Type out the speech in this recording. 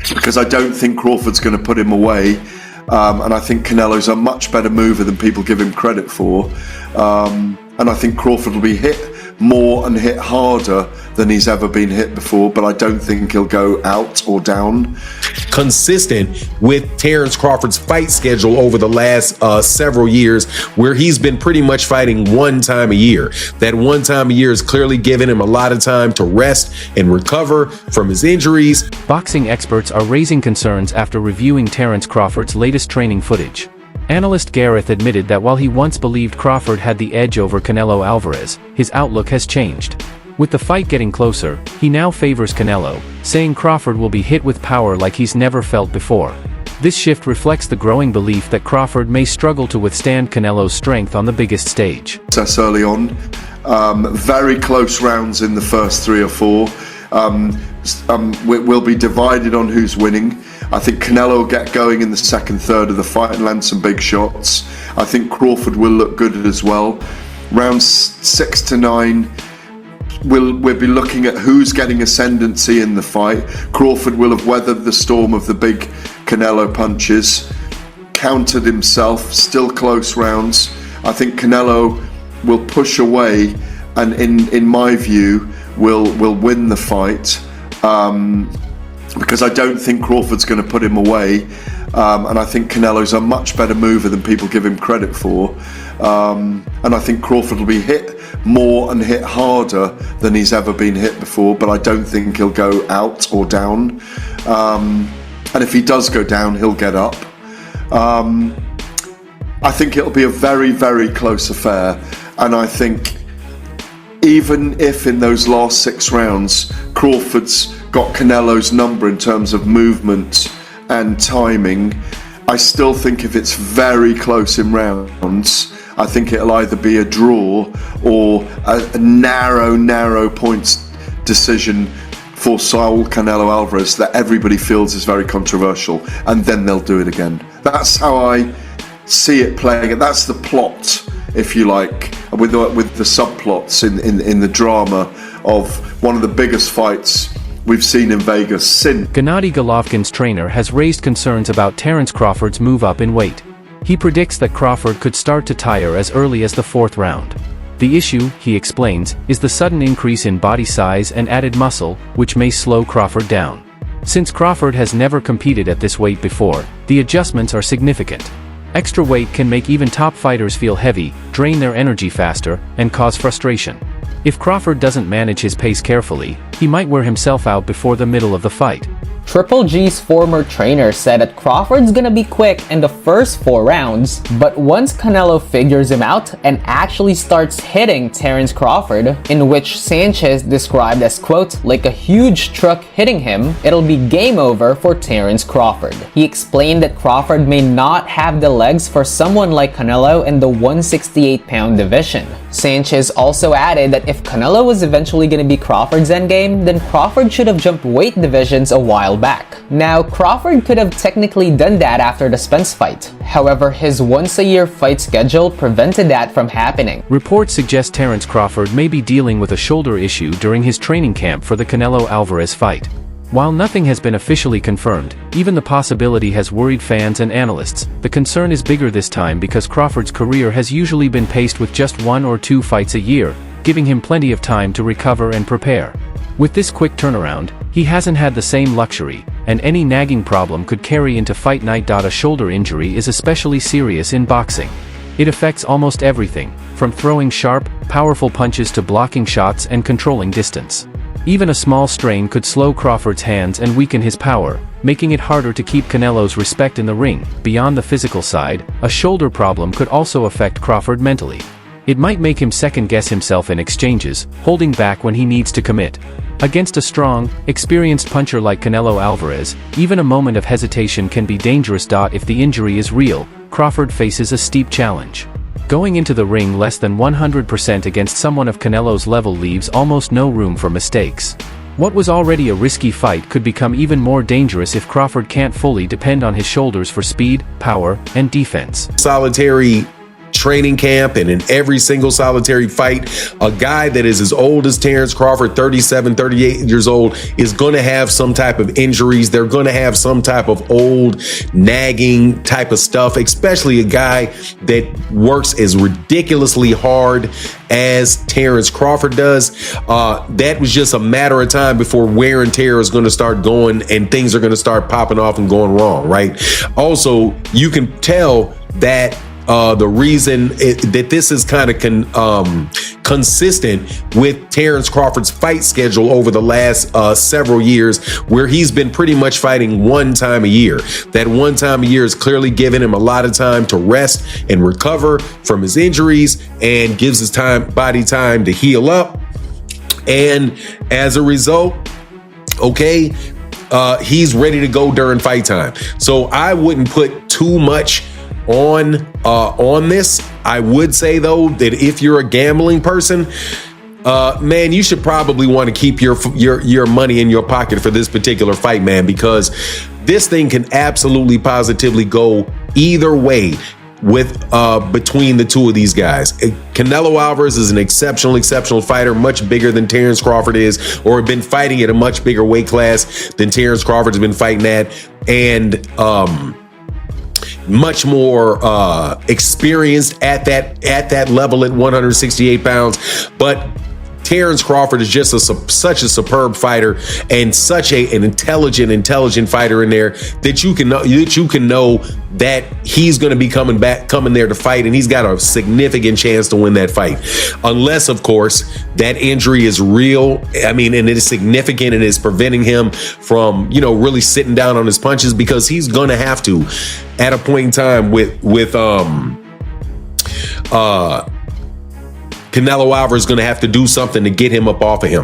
Because I don't think Crawford's going to put him away, and I think Canelo's a much better mover than people give him credit for, and I think Crawford will be hit more and hit harder than he's ever been hit before, but I don't think he'll go out or down. Consistent with Terence Crawford's fight schedule over the last several years, where he's been pretty much fighting one time a year. That one time a year is clearly giving him a lot of time to rest and recover from his injuries. Boxing experts are raising concerns after reviewing Terence Crawford's latest training footage. Analyst Gareth admitted that while he once believed Crawford had the edge over Canelo Álvarez, his outlook has changed. With the fight getting closer, he now favors Canelo, saying Crawford will be hit with power like he's never felt before. This shift reflects the growing belief that Crawford may struggle to withstand Canelo's strength on the biggest stage. That's early on. Very close rounds in the first 3 or 4. We'll be divided on who's winning. I think Canelo will get going in the second third of the fight and land some big shots. I think Crawford will look good as well. Rounds 6 to 9, we'll be looking at who's getting ascendancy in the fight. Crawford will have weathered the storm of the big Canelo punches, countered himself, still close rounds. I think Canelo will push away and in my view will win the fight. Because I don't think Crawford's going to put him away, and I think Canelo's a much better mover than people give him credit for, and I think Crawford will be hit more and hit harder than he's ever been hit before, but I don't think he'll go out or down, and if he does go down, he'll get up. I think it'll be a very, very close affair, and I think even if in those last 6 rounds Crawford's got Canelo's number in terms of movement and timing, I still think if it's very close in rounds, I think it'll either be a draw or a narrow points decision for Saul Canelo Álvarez that everybody feels is very controversial, and then they'll do it again. That's how I see it playing. That's the plot, if you like, with the subplots in the drama of one of the biggest fights we've seen in Vegas since. Gennady Golovkin's trainer has raised concerns about Terence Crawford's move up in weight. He predicts that Crawford could start to tire as early as the 4th round. The issue, he explains, is the sudden increase in body size and added muscle, which may slow Crawford down. Since Crawford has never competed at this weight before, the adjustments are significant. Extra weight can make even top fighters feel heavy, drain their energy faster, and cause frustration. If Crawford doesn't manage his pace carefully, he might wear himself out before the middle of the fight. Triple G's former trainer said that Crawford's gonna be quick in the first 4 rounds, but once Canelo figures him out and actually starts hitting Terence Crawford, in which Sanchez described as, quote, like a huge truck hitting him, it'll be game over for Terence Crawford. He explained that Crawford may not have the legs for someone like Canelo in the 168-pound division. Sanchez also added that if Canelo was eventually gonna be Crawford's endgame, then Crawford should have jumped weight divisions a while back. Now, Crawford could have technically done that after the Spence fight. However, his once-a-year fight schedule prevented that from happening. Reports suggest Terence Crawford may be dealing with a shoulder issue during his training camp for the Canelo Álvarez fight. While nothing has been officially confirmed, even the possibility has worried fans and analysts. The concern is bigger this time because Crawford's career has usually been paced with just 1 or 2 fights a year, giving him plenty of time to recover and prepare. With this quick turnaround, he hasn't had the same luxury, and any nagging problem could carry into fight night. A shoulder injury is especially serious in boxing. It affects almost everything, from throwing sharp, powerful punches to blocking shots and controlling distance. Even a small strain could slow Crawford's hands and weaken his power, making it harder to keep Canelo's respect in the ring. Beyond the physical side, a shoulder problem could also affect Crawford mentally. It might make him second-guess himself in exchanges, holding back when he needs to commit. Against a strong, experienced puncher like Canelo Álvarez, even a moment of hesitation can be dangerous. If the injury is real, Crawford faces a steep challenge. Going into the ring less than 100% against someone of Canelo's level leaves almost no room for mistakes. What was already a risky fight could become even more dangerous if Crawford can't fully depend on his shoulders for speed, power, and defense. Solitary training camp and in every single solitary fight, a guy that is as old as Terence Crawford, 37, 38 years old, is going to have some type of injuries. They're going to have some type of old nagging type of stuff, especially a guy that works as ridiculously hard as Terence Crawford does. That was just a matter of time before wear and tear is going to start going and things are going to start popping off and going wrong, right? Also, you can tell that the reason that this is kind of consistent with Terence Crawford's fight schedule over the last several years, where he's been pretty much fighting one time a year. That one time a year is clearly giving him a lot of time to rest and recover from his injuries and gives his body time to heal up. And as a result, okay, he's ready to go during fight time. So I wouldn't put too much on this. I would say though that if you're a gambling person, man, you should probably want to keep your money in your pocket for this particular fight, man, because this thing can absolutely positively go either way with between the two of these guys. Canelo Álvarez is an exceptional fighter, much bigger than Terence Crawford is, or been fighting at a much bigger weight class than Terence Crawford's been fighting at, and much more experienced at that level at 168 pounds. But Terence Crawford is just such a superb fighter and such an intelligent fighter in there that you can know that he's going to be coming there to fight, and he's got a significant chance to win that fight, unless of course that injury is real. I mean, and it is significant and is preventing him from really sitting down on his punches, because he's going to have to at a point in time with Canelo Álvarez is going to have to do something to get him up off of him.